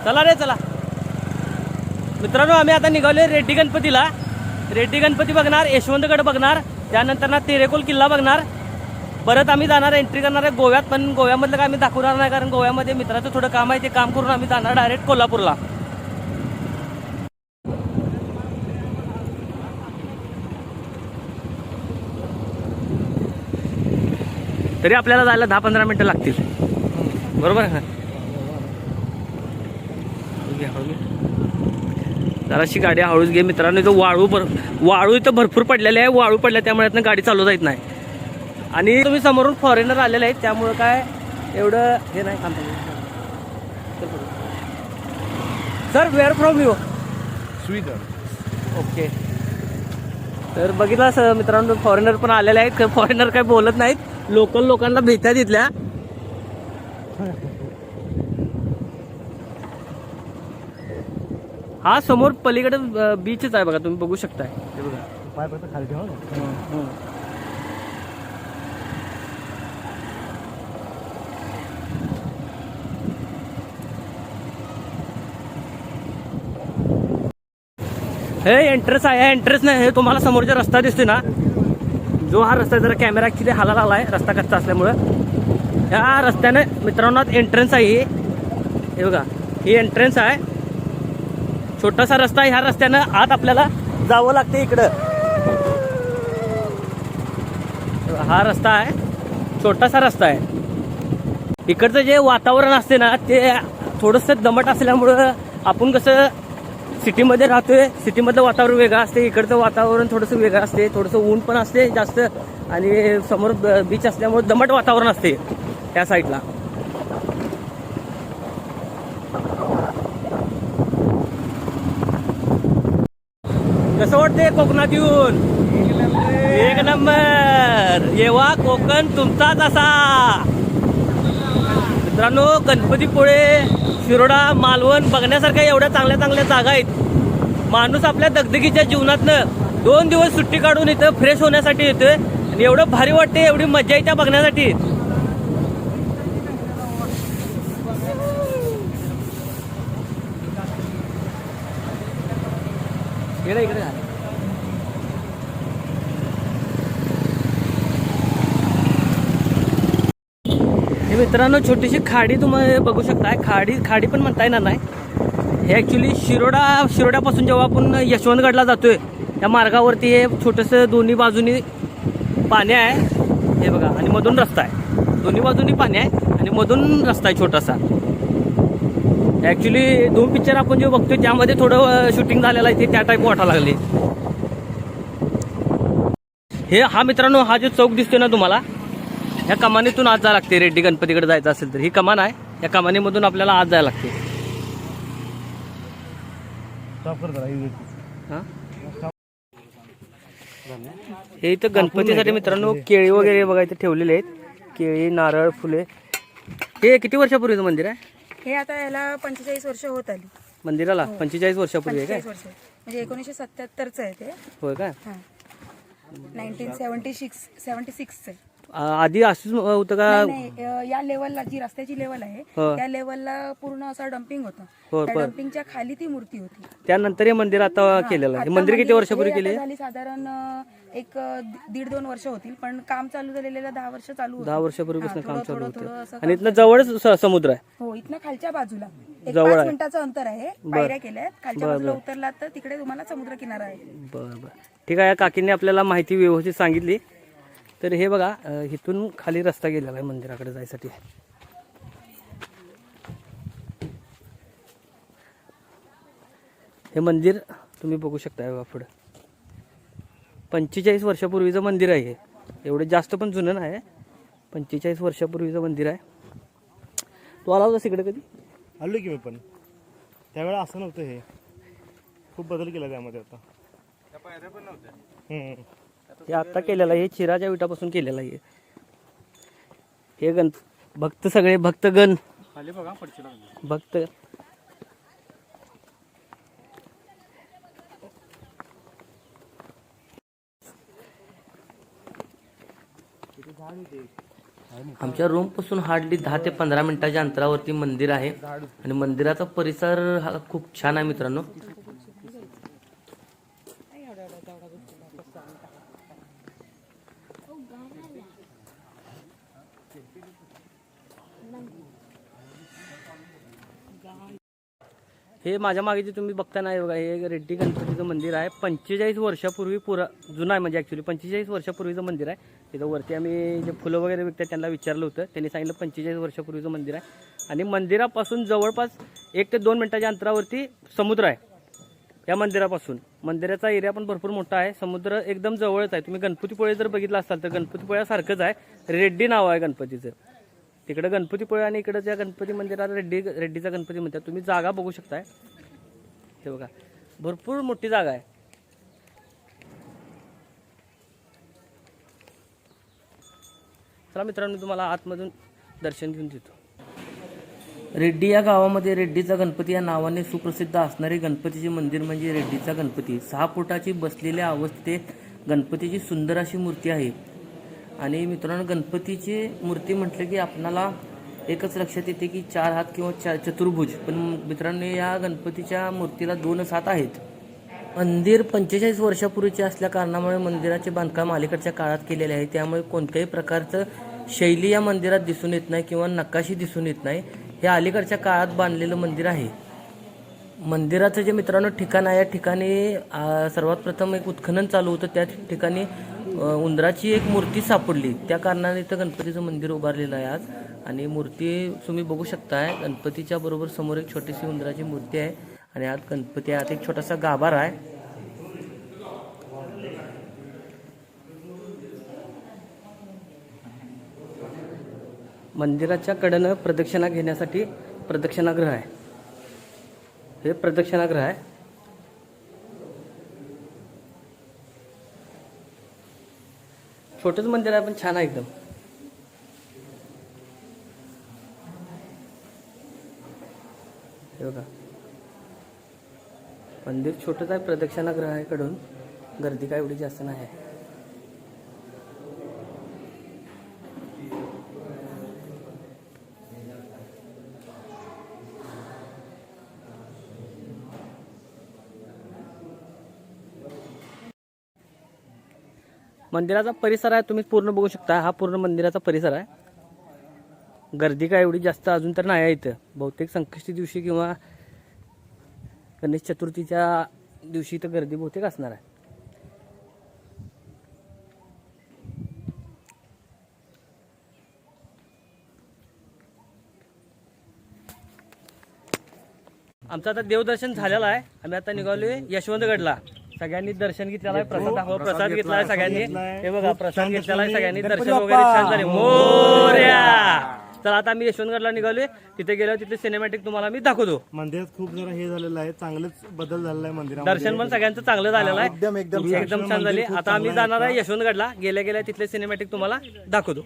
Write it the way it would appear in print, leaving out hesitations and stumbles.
चला रे चला मित्रांनो, आम्ही आता निघालोय रेड्डी गणपतीला. रेड्डी गणपती बघणार, यशवंतगड बघणार, त्यानंतर ना तेरेकोल किल्ला बघणार. परत आम्ही जाणार, एंट्री करणार आहे गोव्यात. पण गोव्यामधलं काय आम्ही दाखवणार नाही, कारण गोव्यामध्ये मित्राचं थोडं काम आहे. ते काम करून आम्ही जाणार डायरेक्ट कोल्हापूरला. तरी आपल्याला जायला 10-15 मिनिटं लागतील, बरोबर आहे ना? जराशी गाडी हळूच घे मित्रांनो. इथं वाळू इथं भरपूर पडलेले आहे. वाळू पडल्या त्यामुळे इथनं गाडी चालवता येत नाही. आणि तुम्ही समोरून फॉरेनर आलेले आहेत, त्यामुळं काय एवढं हे नाही. Sir, where from you? Sweden. Okay. तर बघितलं सर मित्रांनो, फॉरेनर पण आलेले आहेत. फॉरेनर काय बोलत नाहीत, लोकल लोकांना भेटतात तिथल्या. हा समोर पलीकडे बीचच आहे बघा, तुम्ही बघू शकताय. हे बघा, पाय फक्त खाली ठेवा ना. हे एंट्रेन्स आहे. एंट्रेन्स नाही, हे तुम्हाला समोरचा रस्ता दिसतोय ना, जो हा रस्ता जरा कॅमेरा ॲक्च्युली हालायला आला आहे, रस्ता कच्चा असल्यामुळं. या रस्त्याने मित्रांनो एंट्रन्स आहे. हे बघा, ही एंट्रन्स आहे. छोटासा रस्ता आहे. ह्या रस्त्यानं आत आपल्याला जावं लागते इकडं. हा रस्ता आहे, छोटासा रस्ता आहे. इकडचं जे वातावरण असते ना, ते थोडंसं दमट असल्यामुळं आपण कसं सिटीमध्ये राहतोय, सिटीमधलं वातावरण वेगळं असते, इकडचं वातावरण थोडंसं वेगळं असते. थोडंसं ऊन पण असते जास्त, आणि समोर बीच असल्यामुळे दमट वातावरण असते त्या साईडला. कसं वाटतंय कोकणात येऊन? एक नंबर. येवा कोकण तुमचाच असा. मित्रांनो, गणपतीपुळे, शिरोडा, मालवण बघण्यासारख्या एवढ्या चांगल्या चांगल्या जागा आहेत. माणूस आपल्या दगदगीच्या जीवनातनं 2 दिवस सुट्टी काढून इथं फ्रेश होण्यासाठी येतोय, आणि एवढं भारी वाटते, एवढी मजा येते बघण्यासाठी. इकडे हे मित्रांनो, छोटीशी खाडी तुम्हाला बघू शकताय. खाडी पण म्हणता येणार नाही. हे ॲक्च्युली शिरोड्यापासून जेव्हा आपण यशवंतगडला जातोय, त्या मार्गावरती हे छोटंसं दोन्ही बाजूनी पाणी आहे. हे बघा, आणि मधून रस्ता आहे. दोन्ही बाजूनी पाणी आहे आणि मधून रस्ता आहे छोटासा. ॲक्च्युली धूम पिक्चर आपण जे बघतोय त्यामध्ये थोडं शूटिंग झालेलं आहे, ते त्या टाईप वाटायला लागले. हा मित्रांनो, हा जो चौक दिसतोय ना तुम्हाला, ह्या कमानीतून आत जायला लागते. रेड्डी गणपतीकडे जायचं असेल तर ही कमान आहे. या कमानीमधून आपल्याला आत जायला लागते. हे इथं गणपतीसाठी मित्रांनो केळी वगैरे बघा इथे ठेवलेले आहेत. केळी, नारळ, फुले. हे किती वर्षापूर्वीचं मंदिर आहे? हे आता याला 45 वर्ष होत आली. मंदिराला 45 वर्षापूर्वी आहे काय? 45 वर्ष म्हणजे 1977चं आहे ते. होय काय? 1976 आधी असंच होतं का? नाही, या लेवलला जी रस्त्याची लेवल आहे त्या लेवलला पूर्ण असा डंपिंग होता. त्या डंपिंगच्या खाली ती मूर्ती होती. त्यानंतर हे मंदिर आता केलेलं आहे. हे मंदिर किती वर्षापूर्वी केले? झाली साधारण एक 1.5-2 वर्ष होतील, पण काम चालू झालेलं 10 वर्ष चालू होतं. 10 वर्षापूर्वीपासून काम चालू होतं. असं आणि इथनं जवळच समुद्र आहे. हो, इथनं खालच्या बाजूला एक जवळ 5 आहे. मिनिटाचं अंतर आहे. पायऱ्या केल्यात, खालच्या बाजूला उतरलात तर तिकडे तुम्हाला समुद्र किनारा आहे. बरं. ठीक आहे, या काकींनी आपल्याला माहिती व्यवस्थित सांगितली. तर हे बघा, इथून खाली रस्ता गेलेला आहे मंदिराकडे जायसाठी. हे मंदिर तुम्ही बघू शकता बघा पुढं. 45 वर्षापूर्वीचं मंदिर आहे हे. एवढं जास्त पण जुनं नाही, 45 वर्षापूर्वीचं मंदिर आहे. तू आला होतास इकडे कधी? आलो की मी, पण त्यावेळेला असं नव्हतं. हे खूप बदल केला त्यामध्ये आता. हे आता केलेलं आहे. हे चिराच्या विटापासून केलेलं आहे. हे भक्त सगळे भक्तगण भक्त आमच्या रूम पासून हार्डली 10 ते 15 मिनिटाच्या अंतरावरती मंदिर आहे आणि मंदिराचा परिसर हा खूप छान आहे मित्रांनो. हे माझ्या मागे जे तुम्ही बघता नाही बघा, हे रेड्डी गणपतीचं मंदिर आहे. 45 वर्षापूर्वी जुनं आहे, म्हणजे ॲक्च्युली 45 वर्षापूर्वीचं मंदिर आहे. तिथं वरती आम्ही जे फुलं वगैरे विकतात त्यांना विचारलं होतं, त्यांनी सांगितलं 45 वर्षापूर्वीचं मंदिर आहे. आणि मंदिरापासून जवळपास 1 ते 2 मिनिटाच्या अंतरावरती समुद्र आहे. या मंदिरापासून मंदिराचा एरिया पण भरपूर मोठा आहे, समुद्र एकदम जवळच आहे. तुम्ही गणपतीपुळे जर बघितला असाल तर गणपतीपुळ्यासारखंच आहे. रेड्डी नाव आहे गणपतीचं. तिकडे गणपतीपुळे आणि इकडे ज्या गणपती मंदिराला रेड्डीचा गणपती म्हणतात. तुम्ही जागा बघू शकताय, हे बघा भरपूर मोठी जागा आहे. चला मित्रांनो, तुम्हाला आतमधून दर्शन घेऊन देतो. रेड्डी या गावामध्ये रेड्डीचा गणपती या नावाने सुप्रसिद्ध असणारे गणपतीचे मंदिर म्हणजे रेड्डीचा गणपती. 6 फुटाची बसलेल्या अवस्थेत गणपतीची सुंदर अशी मूर्ती आहे. आणि मित्रांनो, गणपतीची मूर्ती म्हटलं की आपणाला एकच लक्षात येते की 4 हात किंवा चतुर्भुज, पण मित्रांनो या गणपतीच्या मूर्तीला 2 हात आहेत. मंदिर 45 वर्षापूर्वीचे असल्या कारणामुळे मंदिराचे बांधकाम अलीकडच्या काळात केलेले आहे. त्यामुळे कोणत्याही प्रकारचं शैली या मंदिरात दिसून येत नाही किंवा नकाशी दिसून येत नाही. हे अलीकडच्या काळात बांधलेलं मंदिर आहे. मंदिराचं जे मित्रांनो ठिकाण आहे, या ठिकाणी सर्वात प्रथम एक उत्खनन चालू होतं. त्या ठिकाणी उंदराची एक मूर्ती सापडली, त्या कारणाने इथं गणपतीचं मंदिर उभारलेलं आहे आज. आणि मूर्ती तुम्ही बघू शकताय, गणपतीच्या बरोबर समोर एक छोटीशी उंदराची मूर्ती आहे आणि आत गणपती आहे. आत एक छोटासा गाभारा आहे. मंदिराच्या कडेनं प्रदक्षिणा घेण्यासाठी प्रदक्षिणागृह आहे. हे प्रदक्षिणागृह आहे. छोटंच मंदिर आहे पण छान आहे एकदम. हे बघा, मंदिर छोटंच आहे, प्रदक्षिणागृह आहे. कडून गर्दी काय एवढी जास्त नाही आहे. मंदिराचा परिसर आहे, तुम्ही पूर्ण बघू शकता. हा पूर्ण मंदिराचा परिसर आहे. गर्दी काय एवढी जास्त अजून तर नाही आहे इथं. बहुतेक संकष्टी दिवशी किंवा गणेश चतुर्थीच्या दिवशी इथं गर्दी बहुतेक असणार आहे. आमचं आता देवदर्शन झालेलं आहे. आम्ही आता निघालोय यशवंतगडला. सगळ्यांनी दर्शन घेतलेलं आहे. प्रसाद दाखवा. प्रसाद घेतला आहे सगळ्यांनी. हे बघा, प्रसाद घेतलेला आहे सगळ्यांनी. दर्शन वगैरे छान झाले. मोरया. चला आता आम्ही यशवंतगडला निघालोय. तिथे गेल्यावर तिथे सिनेमॅटिक तुम्हाला मी दाखवतो. मंदिरात खूप जरा हे झालेलं आहे, चांगलंच बदल झालेला आहे मंदिरात. दर्शन पण सगळ्यांचं चांगलं झालेलं आहे. एकदम छान झाले. आता आम्ही जाणार आहे यशवंतगडला. गेल्या तिथले सिनेमॅटिक तुम्हाला दाखवतो.